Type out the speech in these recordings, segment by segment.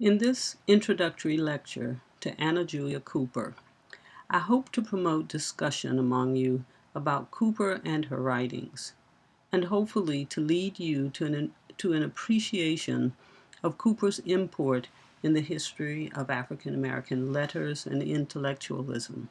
In this introductory lecture to Anna Julia Cooper, I hope to promote discussion among you about Cooper and her writings, and hopefully to lead you to an appreciation of Cooper's import in the history of African American letters and intellectualism.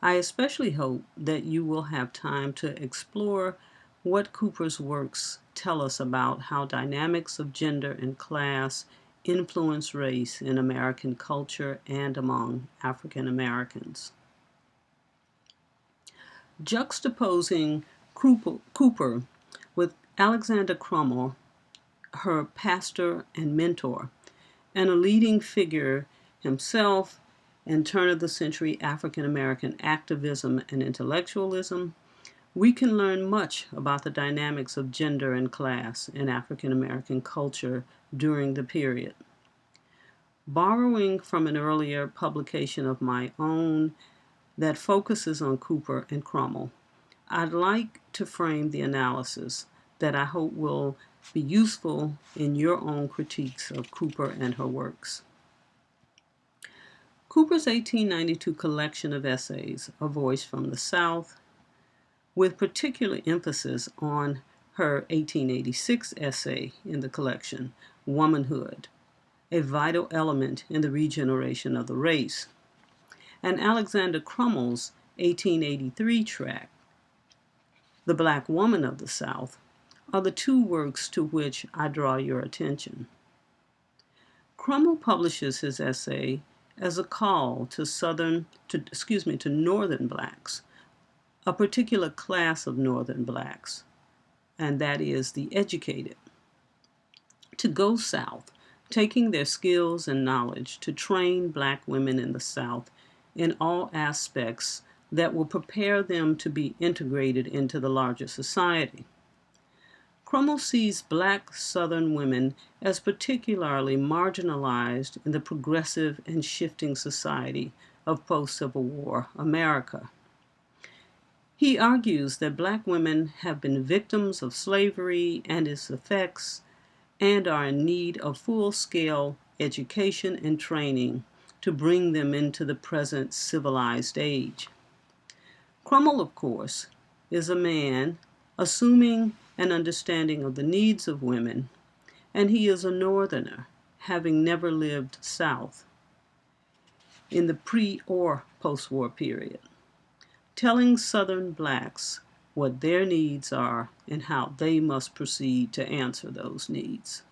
I especially hope that you will have time to explore what Cooper's works tell us about how dynamics of gender and class influence race in American culture and among African Americans. Juxtaposing Cooper with Alexander Crummell, her pastor and mentor, and a leading figure himself in turn-of-the-century African-American activism and intellectualism, we can learn much about the dynamics of gender and class in African-American culture during the period. Borrowing from an earlier publication of my own that focuses on Cooper and Crummell, I'd like to frame the analysis that I hope will be useful in your own critiques of Cooper and her works. Cooper's 1892 collection of essays, A Voice from the South, with particular emphasis on her 1886 essay in the collection, Womanhood, a vital element in the regeneration of the race, and Alexander Crummell's 1883 tract, The Black Woman of the South, are the two works to which I draw your attention. Crummell publishes his essay as a call to Northern blacks, a particular class of Northern blacks, and that is the educated, to go South, taking their skills and knowledge to train Black women in the South in all aspects that will prepare them to be integrated into the larger society. Crummell sees Black Southern women as particularly marginalized in the progressive and shifting society of post-Civil War America. He argues that Black women have been victims of slavery and its effects and are in need of full-scale education and training to bring them into the present civilized age. Crummell, of course, is a man assuming an understanding of the needs of women, and he is a Northerner, having never lived South in the pre- or post-war period, telling Southern blacks what their needs are and how they must proceed to answer those needs.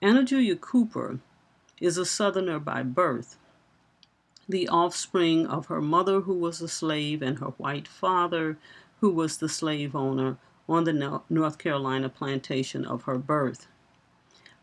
Anna Julia Cooper is a Southerner by birth, the offspring of her mother who was a slave and her white father who was the slave owner on the North Carolina plantation of her birth.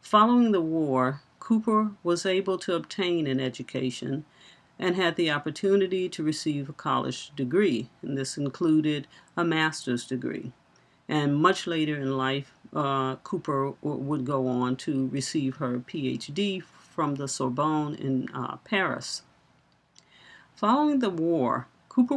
Following the war, Cooper was able to obtain an education and had the opportunity to receive a college degree, and this included a master's degree. And much later in life, Cooper would go on to receive her PhD from the Sorbonne in Paris. Following the war, Cooper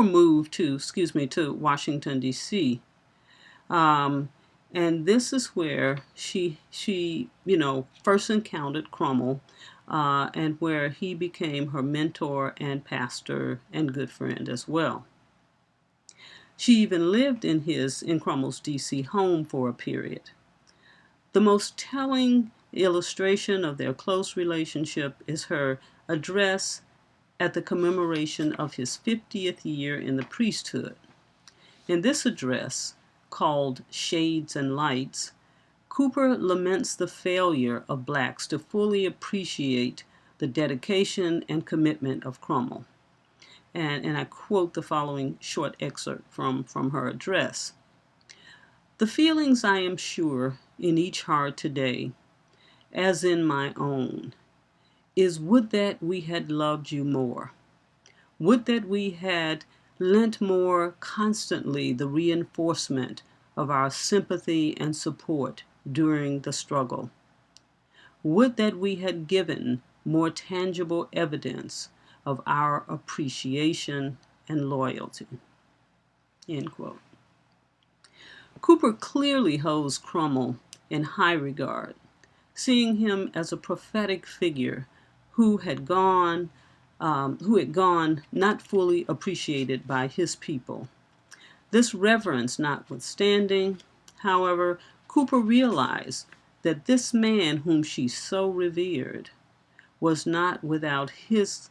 moved to Washington, D.C. And this is where she first encountered Crummell, and where he became her mentor and pastor and good friend as well. She even lived in Crummell's D.C. home for a period. The most telling illustration of their close relationship is her address at the commemoration of his 50th year in the priesthood. In this address, called Shades and Lights, Cooper laments the failure of blacks to fully appreciate the dedication and commitment of Crummell. And I quote the following short excerpt from her address. "The feelings, I am sure, in each heart today, as in my own, is would that we had loved you more. Would that we had lent more constantly the reinforcement of our sympathy and support during the struggle. Would that we had given more tangible evidence of our appreciation and loyalty." End quote. Cooper clearly holds Crummell in high regard, seeing him as a prophetic figure who had gone not fully appreciated by his people. This reverence notwithstanding, however, Cooper realized that this man whom she so revered was not without his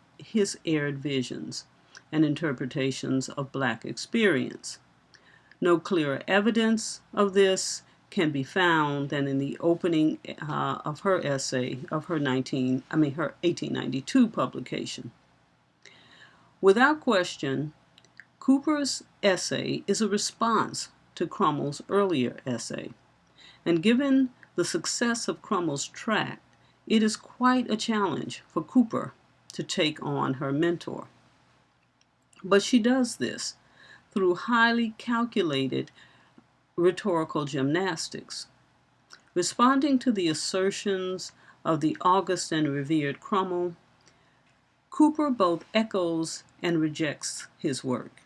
aired visions and interpretations of Black experience. No clearer evidence of this can be found than in the opening of her essay of her 1892 publication. Without question, Cooper's essay is a response to Crummel's earlier essay, and given the success of Crummel's tract, it is quite a challenge for Cooper to take on her mentor. But she does this through highly calculated rhetorical gymnastics. Responding to the assertions of the august and revered Crummel, Cooper both echoes and rejects his work.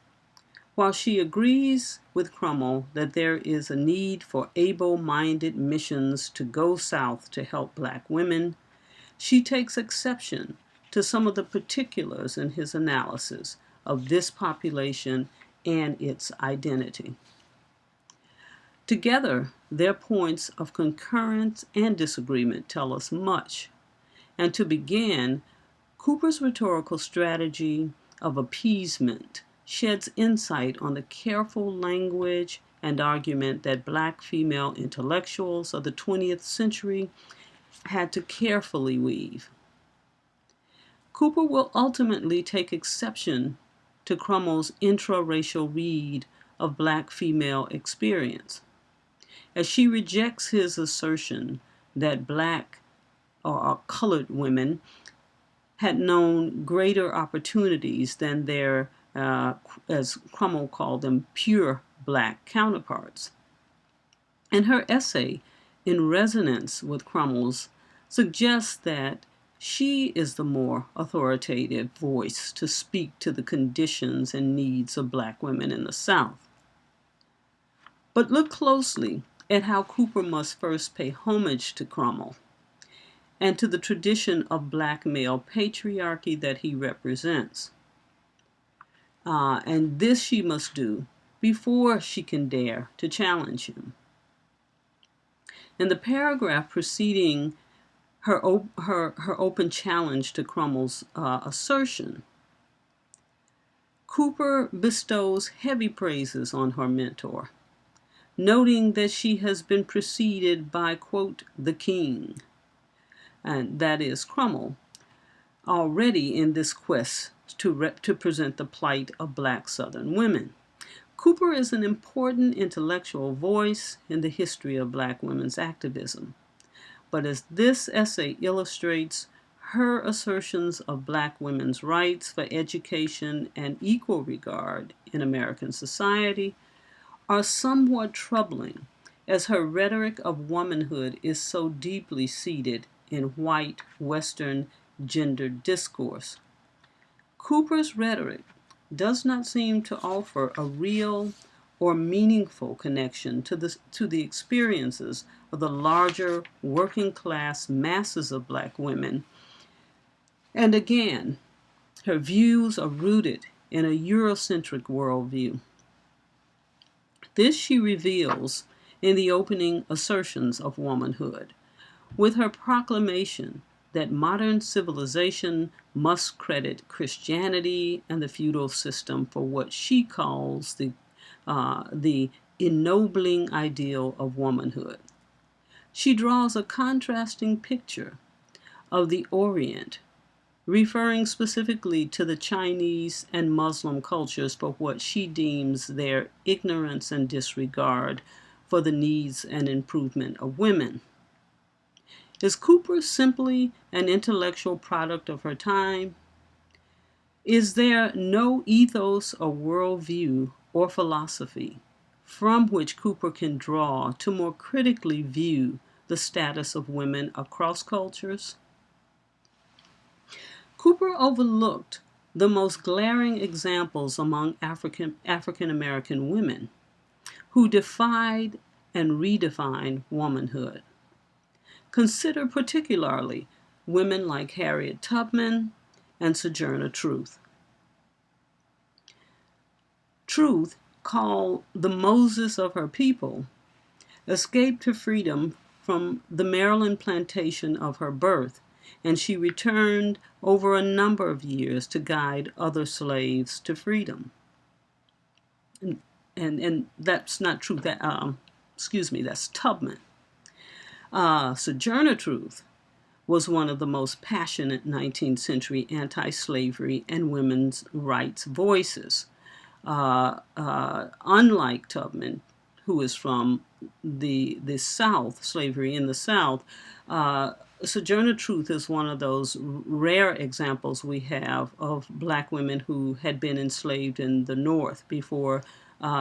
While she agrees with Crummel that there is a need for able-minded missions to go south to help Black women, she takes exception to some of the particulars in his analysis of this population and its identity. Together, their points of concurrence and disagreement tell us much. And to begin, Cooper's rhetorical strategy of appeasement sheds insight on the careful language and argument that Black female intellectuals of the 20th century had to carefully weave. Cooper will ultimately take exception to Crummel's intra-racial read of Black female experience, as she rejects his assertion that Black or colored women had known greater opportunities than their, as Crummel called them, pure Black counterparts. And her essay, in resonance with Crummel's, suggests that she is the more authoritative voice to speak to the conditions and needs of Black women in the South. But look closely at how Cooper must first pay homage to Crummel and to the tradition of Black male patriarchy that he represents. And this she must do before she can dare to challenge him. In the paragraph preceding her open challenge to Crummel's assertion, Cooper bestows heavy praises on her mentor, noting that she has been preceded by, quote, the king, and that is Crummel, already in this quest to present the plight of Black Southern women. Cooper is an important intellectual voice in the history of Black women's activism. But as this essay illustrates, her assertions of Black women's rights for education and equal regard in American society are somewhat troubling, as her rhetoric of womanhood is so deeply seated in white Western gendered discourse. Cooper's rhetoric does not seem to offer a real or meaningful connection to the experiences of the larger working class masses of Black women. And again, her views are rooted in a Eurocentric worldview. This she reveals in the opening assertions of womanhood, with her proclamation that modern civilization must credit Christianity and the feudal system for what she calls the ennobling ideal of womanhood. She draws a contrasting picture of the Orient, referring specifically to the Chinese and Muslim cultures for what she deems their ignorance and disregard for the needs and improvement of women. Is Cooper simply an intellectual product of her time? Is there no ethos or worldview or philosophy from which Cooper can draw to more critically view the status of women across cultures? Cooper overlooked the most glaring examples among African American women who defied and redefine womanhood. Consider particularly women like Harriet Tubman and Sojourner Truth. Truth, called the Moses of her people, escaped to freedom from the Maryland plantation of her birth, and she returned over a number of years to guide other slaves to freedom. And that's not true. That's Tubman. Sojourner Truth was one of the most passionate 19th century anti-slavery and women's rights voices. Unlike Tubman, who is from the South, slavery in the South, Sojourner Truth is one of those rare examples we have of black women who had been enslaved in the North before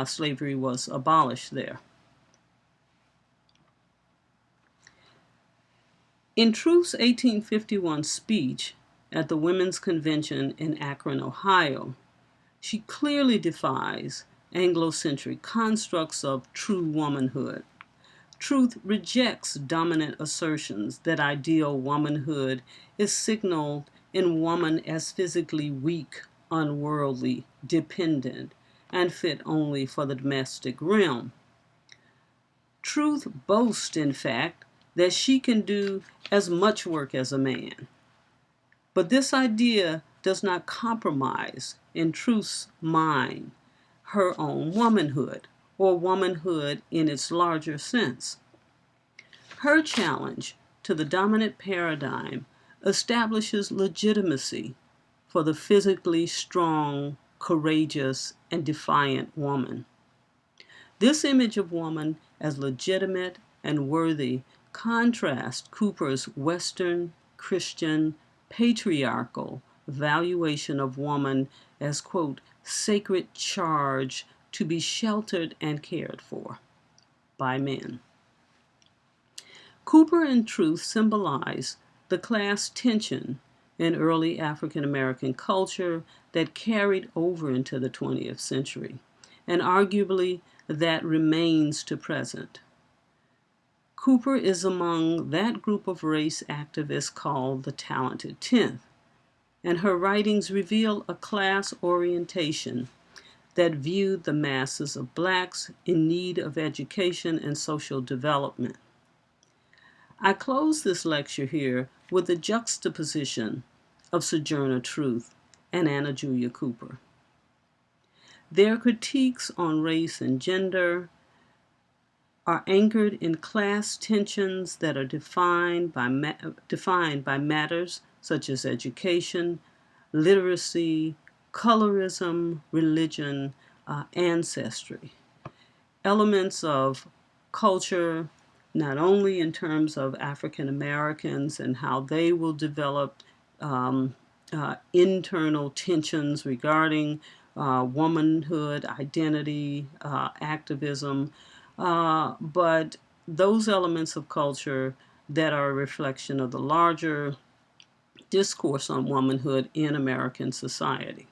slavery was abolished there. In Truth's 1851 speech at the Women's Convention in Akron, Ohio, she clearly defies Anglo-centric constructs of true womanhood. Truth rejects dominant assertions that ideal womanhood is signaled in woman as physically weak, unworldly, dependent, and fit only for the domestic realm. Truth boasts, in fact, that she can do as much work as a man. But this idea does not compromise, in Truth's mind, her own womanhood, or womanhood in its larger sense. Her challenge to the dominant paradigm establishes legitimacy for the physically strong, courageous, and defiant woman. This image of woman as legitimate and worthy contrasts Cooper's Western, Christian, patriarchal valuation of woman as, quote, sacred charge to be sheltered and cared for by men. Cooper and Truth symbolize the class tension in early African American culture that carried over into the 20th century, and arguably that remains to present. Cooper is among that group of race activists called the Talented Tenth, and her writings reveal a class orientation that viewed the masses of blacks in need of education and social development. I close this lecture here with a juxtaposition of Sojourner Truth and Anna Julia Cooper. Their critiques on race and gender are anchored in class tensions that are defined by matters such as education, literacy, colorism, religion, ancestry. Elements of culture, not only in terms of African Americans and how they will develop internal tensions regarding womanhood, identity, activism, but those elements of culture that are a reflection of the larger discourse on womanhood in American society.